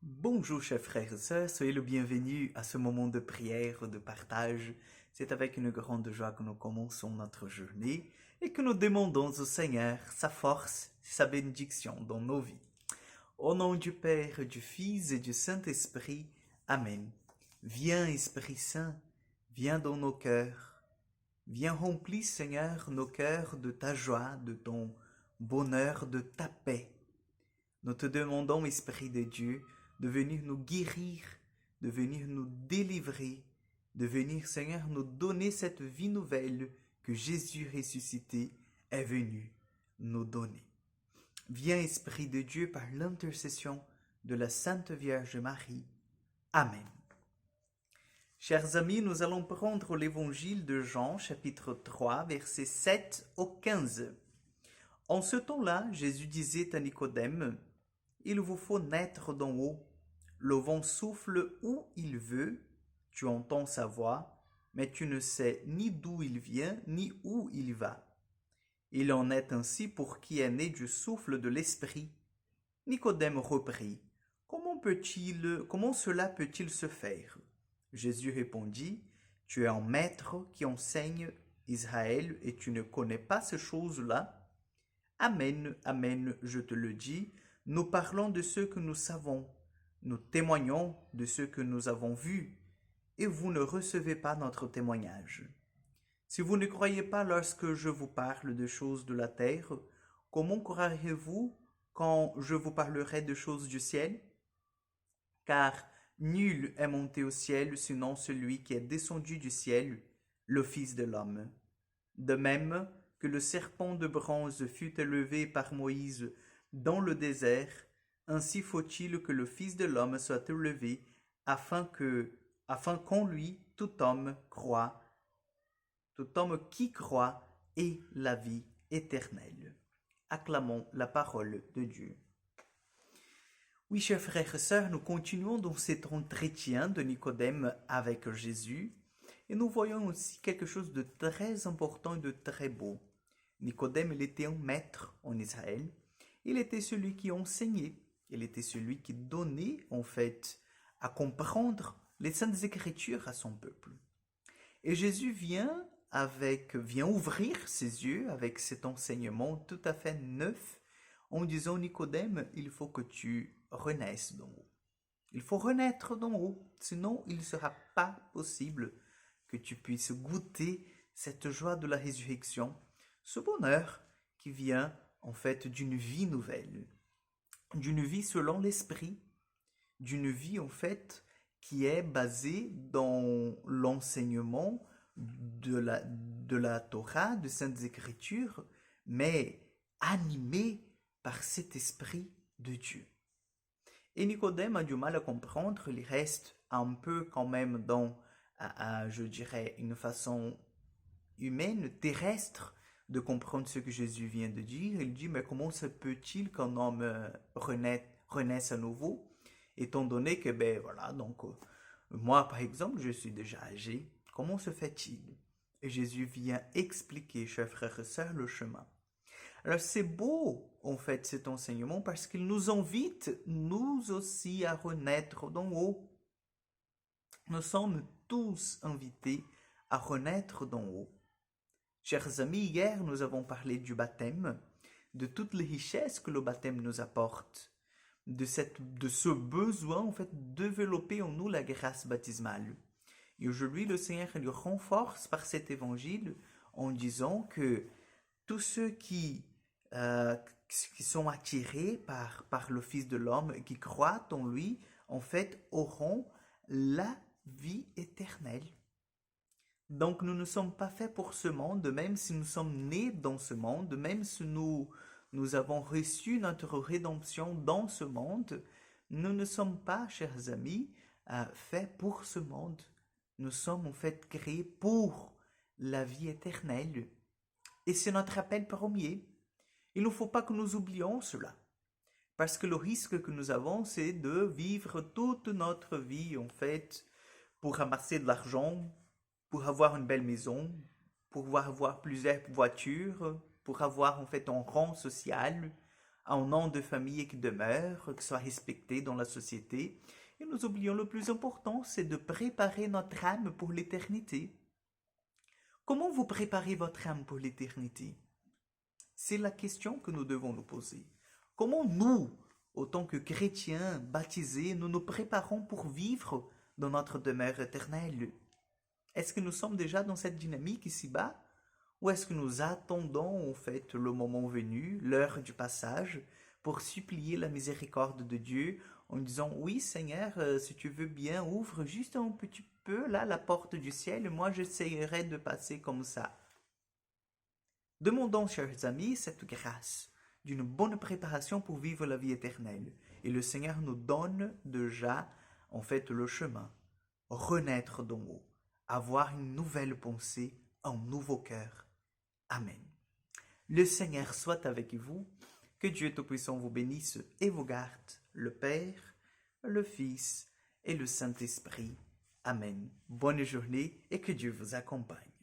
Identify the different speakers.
Speaker 1: Bonjour chers frères et sœurs, soyez le bienvenu à ce moment de prière, de partage. C'est avec une grande joie que nous commençons notre journée et que nous demandons au Seigneur sa force, sa bénédiction dans nos vies. Au nom du Père, du Fils et du Saint-Esprit, Amen. Viens Esprit Saint, viens dans nos cœurs. Viens remplis Seigneur nos cœurs de ta joie, de ton bonheur, de ta paix. Nous te demandons, Esprit de Dieu, de venir nous guérir, de venir nous délivrer, de venir, Seigneur, nous donner cette vie nouvelle que Jésus ressuscité est venu nous donner. Viens, Esprit de Dieu, par l'intercession de la Sainte Vierge Marie. Amen. Chers amis, nous allons prendre l'évangile de Jean, chapitre 3, versets 7 au 15. En ce temps-là, Jésus disait à Nicodème, « Il vous faut naître d'en haut. Le vent souffle où il veut, tu entends sa voix, mais tu ne sais ni d'où il vient, ni où il va. Il en est ainsi pour qui est né du souffle de l'Esprit. » Nicodème reprit, « Comment cela peut-il se faire ?» Jésus répondit, « Tu es un maître qui enseigne Israël et tu ne connais pas ces choses-là? Amen, amen, je te le dis, nous parlons de ce que nous savons, nous témoignons de ce que nous avons vu, et vous ne recevez pas notre témoignage. Si vous ne croyez pas lorsque je vous parle de choses de la terre, comment croirez-vous quand je vous parlerai de choses du ciel? Car nul est monté au ciel sinon celui qui est descendu du ciel, le Fils de l'homme. De même que le serpent de bronze fut élevé par Moïse dans le désert, ainsi faut-il que le Fils de l'homme soit élevé, afin qu'en lui tout homme qui croit ait la vie éternelle. Acclamons la parole de Dieu. Oui, chers frères et sœurs, nous continuons dans cet entretien de Nicodème avec Jésus et nous voyons aussi quelque chose de très important et de très beau. Nicodème, il était un maître en Israël, il était celui qui enseignait, il était celui qui donnait en fait à comprendre les Saintes Écritures à son peuple. Et Jésus vient ouvrir ses yeux avec cet enseignement tout à fait neuf en disant, Nicodème, il faut que tu renaisses d'en haut. Il faut renaître d'en haut, sinon il ne sera pas possible que tu puisses goûter cette joie de la résurrection, ce bonheur qui vient en fait d'une vie nouvelle, d'une vie selon l'esprit, d'une vie en fait qui est basée dans l'enseignement de la Torah, de Saintes Écritures, mais animée par cet esprit de Dieu. Et Nicodème a du mal à comprendre, il reste un peu quand même dans, je dirais, une façon humaine, terrestre, de comprendre ce que Jésus vient de dire. Il dit, mais comment se peut-il qu'un homme renaisse à nouveau, étant donné que, ben voilà, donc, moi par exemple, je suis déjà âgé, comment se fait-il? Et Jésus vient expliquer, chers frères et sœurs, le chemin. Alors c'est beau en fait cet enseignement parce qu'il nous invite nous aussi à renaître d'en haut. Nous sommes tous invités à renaître d'en haut. Chers amis, hier nous avons parlé du baptême, de toutes les richesses que le baptême nous apporte, de ce besoin en fait de développer en nous la grâce baptismale. Et aujourd'hui le Seigneur nous renforce par cet évangile en disant que tous ceux qui sont attirés par le Fils de l'homme et qui croient en lui, en fait, auront la vie éternelle. Donc nous ne sommes pas faits pour ce monde, même si nous sommes nés dans ce monde, même si nous avons reçu notre rédemption dans ce monde, nous ne sommes pas, chers amis, faits pour ce monde. Nous sommes en fait créés pour la vie éternelle. Et c'est notre appel premier. Il ne faut pas que nous oublions cela. Parce que le risque que nous avons, c'est de vivre toute notre vie, en fait, pour ramasser de l'argent, pour avoir une belle maison, pour avoir plusieurs voitures, pour avoir, en fait, un rang social, un nom de famille qui demeure, qui soit respecté dans la société. Et nous oublions le plus important, c'est de préparer notre âme pour l'éternité. Comment vous préparez votre âme pour l'éternité? C'est la question que nous devons nous poser. Comment nous, autant que chrétiens baptisés, nous nous préparons pour vivre dans notre demeure éternelle? Est-ce que nous sommes déjà dans cette dynamique ici-bas? Ou est-ce que nous attendons en fait le moment venu, l'heure du passage, pour supplier la miséricorde de Dieu en disant oui Seigneur, si tu veux bien, ouvre juste un petit peu là la porte du ciel, moi j'essaierai de passer comme ça. Demandons, chers amis, cette grâce d'une bonne préparation pour vivre la vie éternelle. Et le Seigneur nous donne déjà en fait le chemin. Renaître d'en haut, avoir une nouvelle pensée, un nouveau cœur. Amen. Le Seigneur soit avec vous, que Dieu Tout-Puissant vous bénisse et vous garde, le Père, le Fils et le Saint-Esprit. Amen. Bonne journée et que Dieu vous accompagne.